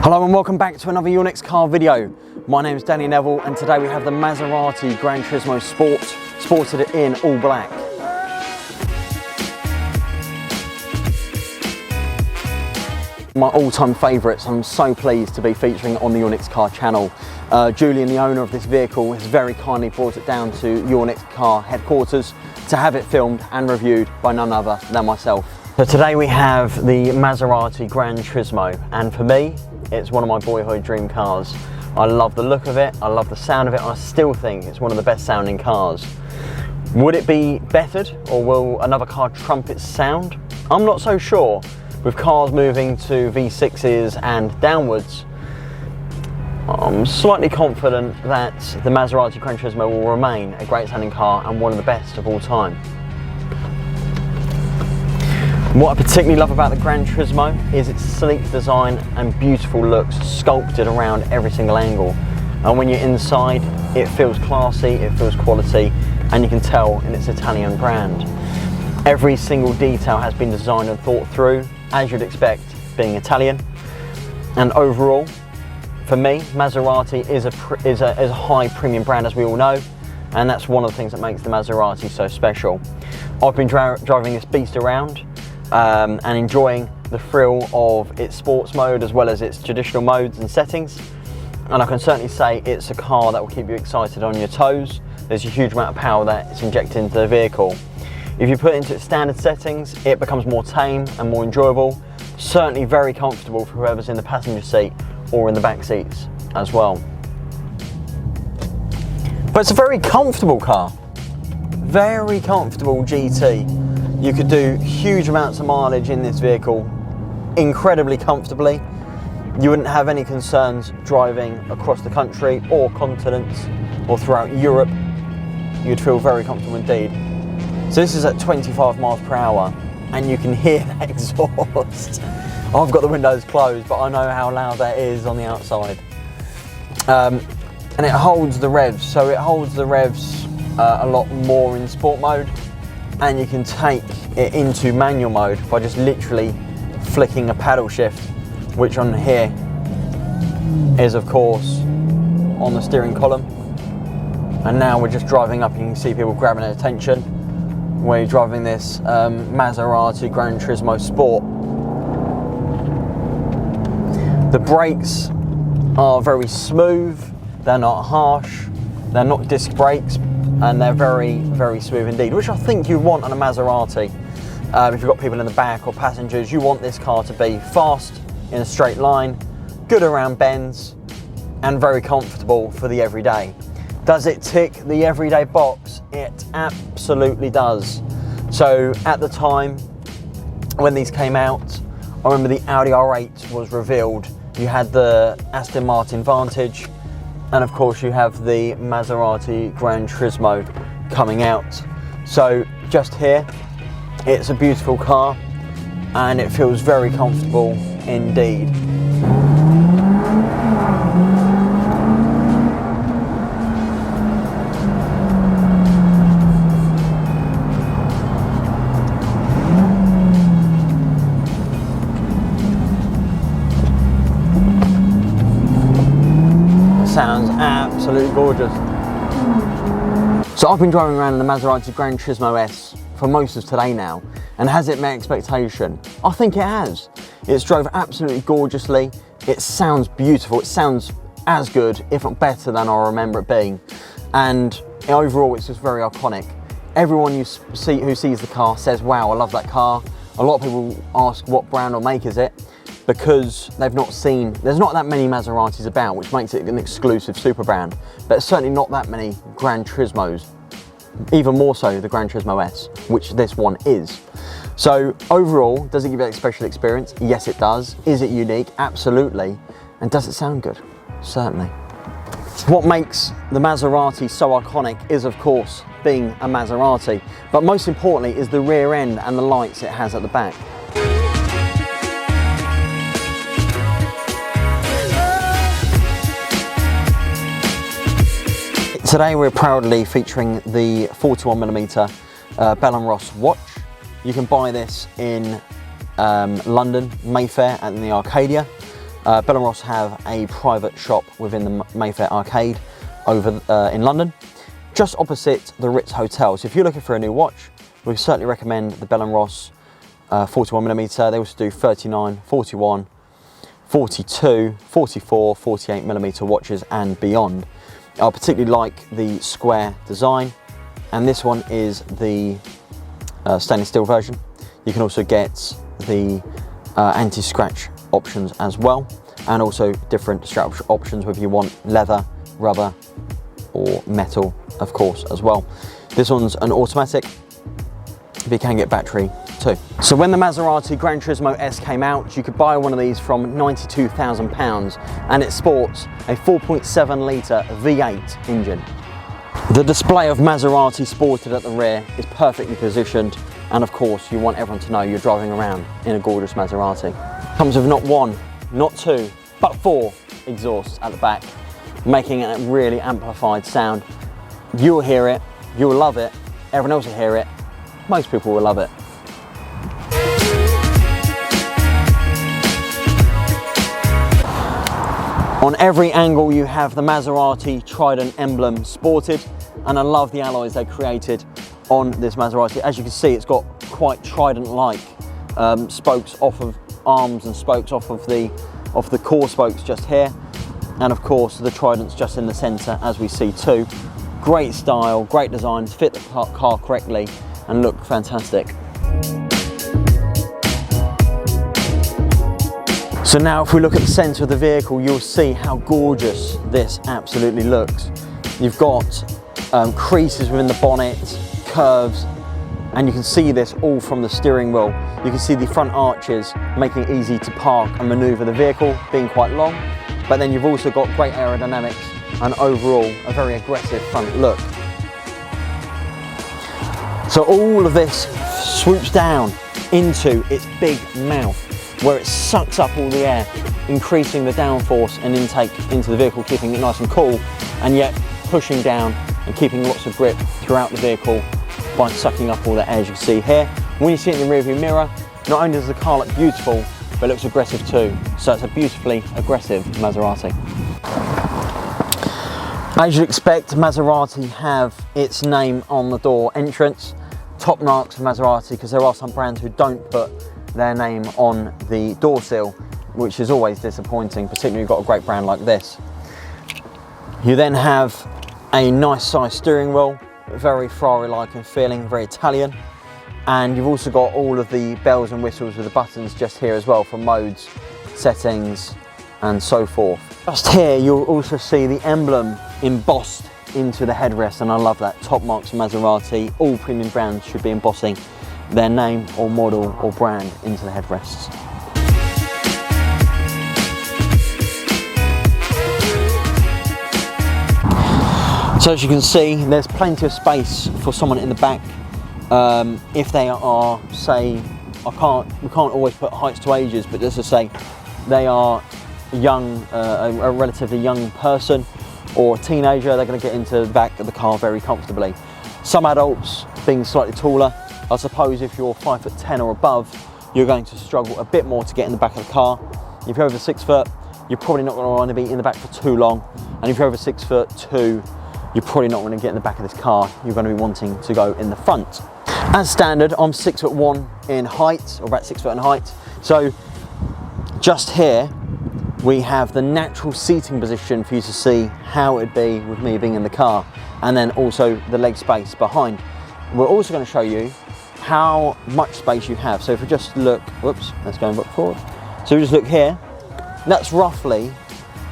Hello and welcome back to another Your Next Car video. My name is Danny Nevill and today we have the Maserati Gran Turismo Sport, sported in all black. My all-time favourites. I'm so pleased to be featuring on the Your Next Car channel. Julian, the owner of this vehicle, has very kindly brought it down to Your Next Car headquarters to have it filmed and reviewed by none other than myself. So today we have the Maserati Gran Turismo, and for me, it's one of my boyhood dream cars. I love the look of it, I love the sound of it, I still think it's one of the best sounding cars. Would it be bettered, or will another car trump its sound? I'm not so sure. With cars moving to V6s and downwards, I'm slightly confident that the Maserati Gran Turismo will remain a great sounding car and one of the best of all time. What I particularly love about the Gran Turismo is its sleek design and beautiful looks sculpted around every single angle. And when you're inside, it feels classy, it feels quality, and you can tell in its Italian brand. Every single detail has been designed and thought through, as you'd expect, being Italian. And overall, for me, Maserati is a high premium brand, as we all know, and that's one of the things that makes the Maserati so special. I've been driving this beast around and enjoying the thrill of its sports mode as well as its traditional modes and settings, and I can certainly say it's a car that will keep you excited on your toes. There's a huge amount of power that is injected into the vehicle. If you put it into its standard settings, it becomes more tame and more enjoyable, certainly very comfortable for whoever's in the passenger seat or in the back seats as well. But it's a very comfortable car, very comfortable GT. You could do huge amounts of mileage in this vehicle incredibly comfortably. You wouldn't have any concerns driving across the country or continents or throughout Europe. You'd feel very comfortable indeed. So this is at 25 miles per hour and you can hear that exhaust. I've got the windows closed, but I know how loud that is on the outside. And it holds the revs, so it holds the revs a lot more in sport mode, and you can take it into manual mode by just literally flicking a paddle shift, which on here is of course on the steering column. And now we're just driving up, you can see people grabbing their attention where you're driving this Maserati Gran Turismo Sport. The brakes are very smooth, they're not harsh, they're not disc brakes, and they're very, very smooth indeed, which I think you want on a Maserati. If you've got people in the back or passengers, you want this car to be fast in a straight line, good around bends, and very comfortable for the everyday. Does it tick the everyday box? It absolutely does. So at the time when these came out, I remember the Audi R8 was revealed. You had the Aston Martin Vantage, and of course you have the Maserati Gran Turismo coming out. So just here, it's a beautiful car and it feels very comfortable indeed. Sounds absolutely gorgeous. So I've been driving around in the Maserati Gran Turismo S for most of today now, and has it met expectation? I think it has. It's drove absolutely gorgeously, it sounds beautiful, it sounds as good, if not better than I remember it being, and overall it's just very iconic. Everyone who sees the car says, wow, I love that car. A lot of people ask what brand or make is it, because they've not seen, there's not that many Maseratis about, which makes it an exclusive super brand, but certainly not that many Gran Turismos, even more so the Gran Turismo S, which this one is. So overall, does it give you a special experience? Yes, it does. Is it unique? Absolutely. And does it sound good? Certainly. What makes the Maserati so iconic is, of course, being a Maserati, but most importantly is the rear end and the lights it has at the back. Today we're proudly featuring the 41mm Bell & Ross watch. You can buy this in London, Mayfair, and the Arcadia. Bell & Ross have a private shop within the Mayfair Arcade over in London, just opposite the Ritz Hotel. So if you're looking for a new watch, we certainly recommend the Bell & Ross 41mm. They also do 39, 41, 42, 44, 48mm watches and beyond. I particularly like the square design, and this one is the stainless steel version. You can also get the anti-scratch options as well, and also different strap options whether you want leather, rubber or metal, of course, as well. This one's an automatic, but you can get battery too. So when the Maserati Gran Turismo S came out, you could buy one of these from £92,000, and it sports a 4.7 litre V8 engine. The display of Maserati sported at the rear is perfectly positioned, and of course you want everyone to know you're driving around in a gorgeous Maserati. Comes with not one, not two, but 4 exhausts at the back, making it a really amplified sound. You'll hear it, you'll love it, everyone else will hear it, most people will love it. On every angle you have the Maserati Trident emblem sported, and I love the alloys they created on this Maserati. As you can see, it's got quite Trident-like spokes off of arms and spokes off of the core spokes just here, and of course the Trident's just in the centre, as we see too. Great style, great designs, fit the car correctly and look fantastic. So now if we look at the centre of the vehicle, you'll see how gorgeous this absolutely looks. You've got creases within the bonnet, curves, and you can see this all from the steering wheel. You can see the front arches making it easy to park and manoeuvre the vehicle, being quite long, but then you've also got great aerodynamics and overall a very aggressive front look. So all of this swoops down into its big mouth, where it sucks up all the air, increasing the downforce and intake into the vehicle, keeping it nice and cool, and yet pushing down and keeping lots of grip throughout the vehicle by sucking up all the air, as you can see here. When you see it in the rearview mirror, not only does the car look beautiful, but it looks aggressive too. So it's a beautifully aggressive Maserati. As you'd expect, Maserati have its name on the door entrance. Top marks for Maserati, because there are some brands who don't put their name on the door sill, which is always disappointing, particularly you've got a great brand like this. You then have a nice size steering wheel, very Ferrari-like in feeling, very Italian, and you've also got all of the bells and whistles with the buttons just here as well for modes, settings and so forth. Just here you'll also see the emblem embossed into the headrest, and I love that. Top marks of Maserati. All premium brands should be embossing their name or model or brand into the headrests. So as you can see, there's plenty of space for someone in the back. If they are, say, we can't always put heights to ages, but just to say they are young, a relatively young person or a teenager, they're going to get into the back of the car very comfortably. Some adults being slightly taller, I suppose if you're 5'10" or above, you're going to struggle a bit more to get in the back of the car. If you're over 6 foot, you're probably not going to want to be in the back for too long. And if you're over 6'2", you're probably not going to get in the back of this car. You're going to be wanting to go in the front. As standard, I'm 6'1" in height, or about 6 foot in height. So just here, we have the natural seating position for you to see how it'd be with me being in the car, and then also the leg space behind. We're also going to show you how much space you have. So if we just look, whoops, let's go back forward. So we just look here, that's roughly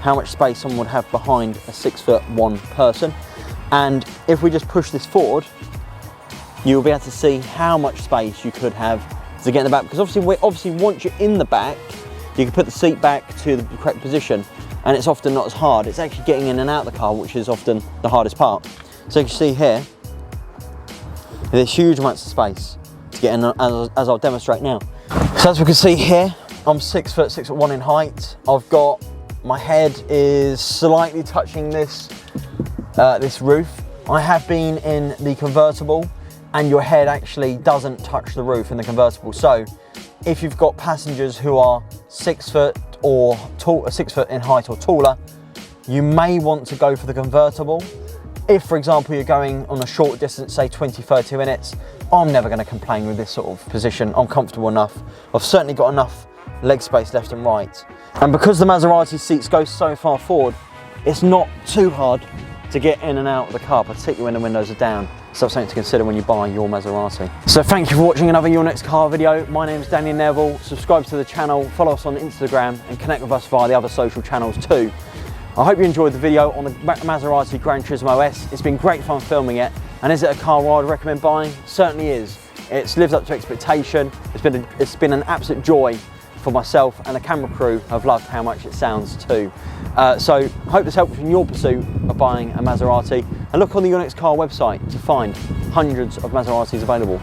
how much space someone would have behind a 6'1" person. And if we just push this forward, you'll be able to see how much space you could have to get in the back. Because obviously once you're in the back, you can put the seat back to the correct position, and it's often not as hard. It's actually getting in and out of the car, which is often the hardest part. So you can see here, there's huge amounts of space to get in, as I'll demonstrate now. So as we can see here, I'm 6'1" in height. I've got, my head is slightly touching this roof. I have been in the convertible, and your head actually doesn't touch the roof in the convertible. So if you've got passengers who are 6 foot or 6 foot in height or taller, you may want to go for the convertible. If, for example, you're going on a short distance, say 20-30 minutes, I'm never going to complain with this sort of position. I'm comfortable enough. I've certainly got enough leg space left and right. And because the Maserati seats go so far forward, it's not too hard to get in and out of the car, particularly when the windows are down. So something to consider when you buy your Maserati. So thank you for watching another Your Next Car video. My name is Danny Nevill. Subscribe to the channel, follow us on Instagram, and connect with us via the other social channels too. I hope you enjoyed the video on the Maserati Gran Turismo S. It's been great fun filming it, and is it a car I would recommend buying? Certainly is. It's lived up to expectation. It's been an absolute joy for myself, and the camera crew have loved how much it sounds too. So I hope this helps in your pursuit of buying a Maserati, and look on the Your Next Car website to find hundreds of Maseratis available.